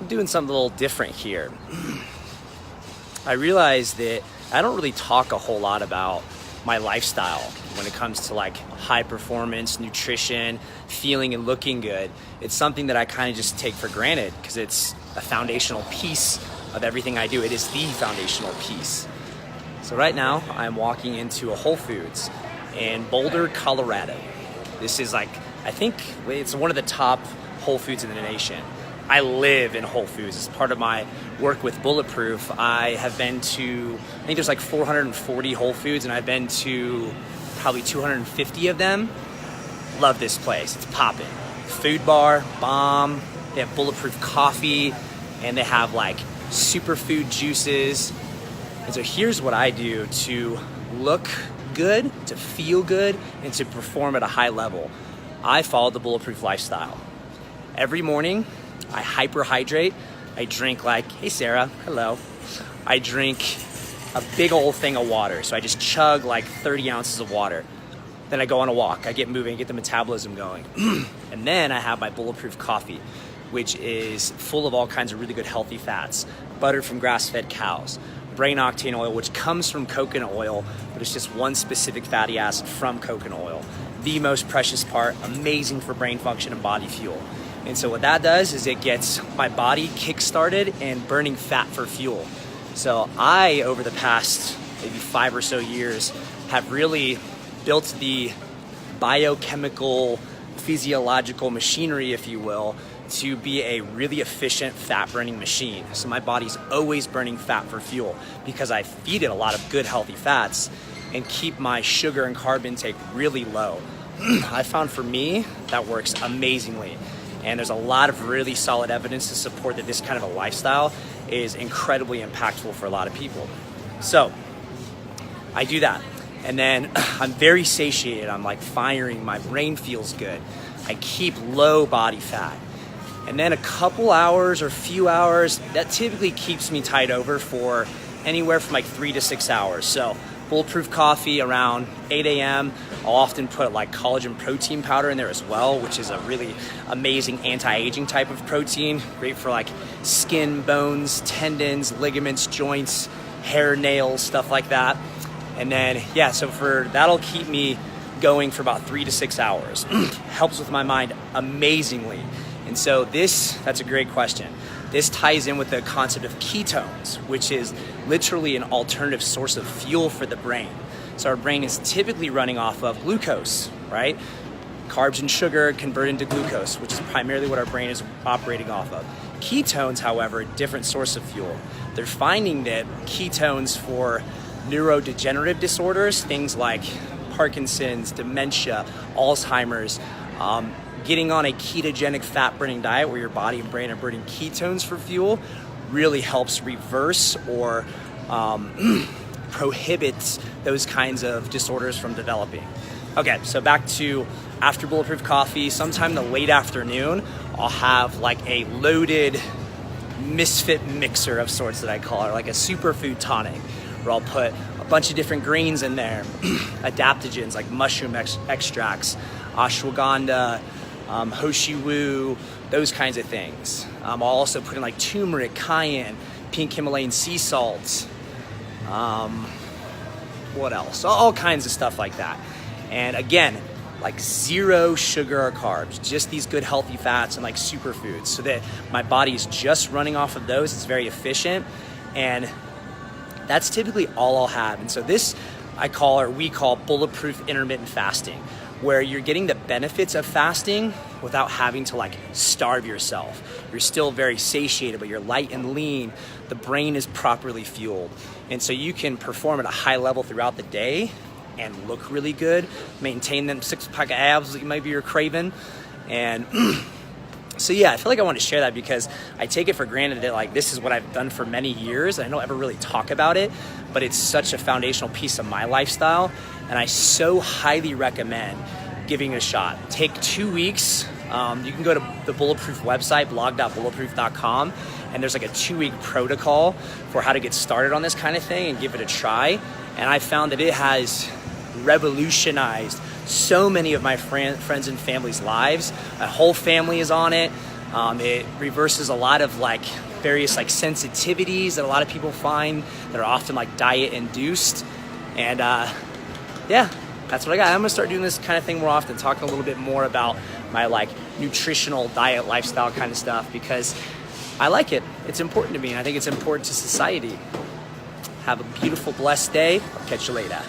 I'm doing something a little different here. I realized that I don't really talk a whole lot about my lifestyle when it comes to like high performance, nutrition, feeling and looking good. It's something that I kind of just take for granted because it's a foundational piece of everything I do. It is the foundational piece. So right now I'm walking into a Whole Foods in Boulder, Colorado. This is like, I think it's one of the top Whole Foods in the nation. I live in Whole Foods. As part of my work with Bulletproof, I have been to, I think there's like 440 Whole Foods, and I've been to probably 250 of them. Love this place. It's popping. Food bar, bomb. They have Bulletproof Coffee, and they have like superfood juices. And so here's what I do to look good, to feel good, and to perform at a high level. I follow the Bulletproof Lifestyle. Every morning, I hyperhydrate. I drink like, hey Sarah, hello. I drink a big old thing of water. So I just chug like 30 ounces of water. Then I go on a walk. I get moving, get the metabolism going. And then I have my Bulletproof Coffee, which is full of all kinds of really good healthy fats, butter from grass-fed cows, brain octane oil, which comes from coconut oil, but it's just one specific fatty acid from coconut oil. The most precious part, amazing for brain function and body fuel. And so what that does is it gets my body kick-started and burning fat for fuel. So I, over the past maybe 5 or so years, have really built the biochemical, physiological machinery, if you will, to be a really efficient fat-burning machine. So my body's always burning fat for fuel because I feed it a lot of good, healthy fats and keep my sugar and carb intake really low. I found for me, that works amazingly. And there's a lot of really solid evidence to support that this kind of a lifestyle is incredibly impactful for a lot of people. So I do that. And then I'm very satiated. I'm like firing. My brain feels good. I keep low body fat. And then a couple hours or few hours, that typically keeps me tied over for anywhere from like 3 to 6 hours. So Bulletproof Coffee around 8 a.m. I'll often put like collagen protein powder in there as well, which is a really amazing anti-aging type of protein. Great for like skin, bones, tendons, ligaments, joints, hair, nails, stuff like that. And then, yeah, so that'll keep me going for about 3 to 6 hours. Helps with my mind amazingly. And so that's a great question. This ties in with the concept of ketones, which is literally an alternative source of fuel for the brain. So our brain is typically running off of glucose, right? Carbs and sugar convert into glucose, which is primarily what our brain is operating off of. Ketones, however, a different source of fuel. They're finding that ketones for neurodegenerative disorders, things like Parkinson's, dementia, Alzheimer's, getting on a ketogenic fat-burning diet where your body and brain are burning ketones for fuel really helps reverse or prohibits those kinds of disorders from developing. Okay, so back to after Bulletproof Coffee, sometime in the late afternoon, I'll have like a loaded misfit mixer of sorts that I call it, like a superfood tonic, where I'll put a bunch of different greens in there, adaptogens like mushroom extracts, ashwagandha, Hoshiwu, those kinds of things. I'll also put in like turmeric, cayenne, pink Himalayan sea salts. What else? All kinds of stuff like that. And again, like zero sugar or carbs, just these good healthy fats and like superfoods, so that my body is just running off of those. It's very efficient, and that's typically all I'll have. And so this we call bulletproof intermittent fasting, where you're getting the benefits of fasting without having to like starve yourself. You're still very satiated, but you're light and lean. The brain is properly fueled. And so you can perform at a high level throughout the day and look really good, maintain them 6-pack abs that maybe you're craving. And so yeah, I feel like I want to share that because I take it for granted that like this is what I've done for many years. I don't ever really talk about it, but it's such a foundational piece of my lifestyle. And I so highly recommend giving it a shot. Take 2 weeks. You can go to the Bulletproof website, blog.bulletproof.com, and there's like a 2-week protocol for how to get started on this kind of thing and give it a try. And I found that it has revolutionized so many of my friends and family's lives. My whole family is on it. It reverses a lot of like various like sensitivities that a lot of people find that are often like diet induced. And yeah, that's what I got. I'm gonna start doing this kind of thing more often, talking a little bit more about my like nutritional diet lifestyle kind of stuff, because I like it. It's important to me, and I think it's important to society. Have a beautiful, blessed day. I'll catch you later.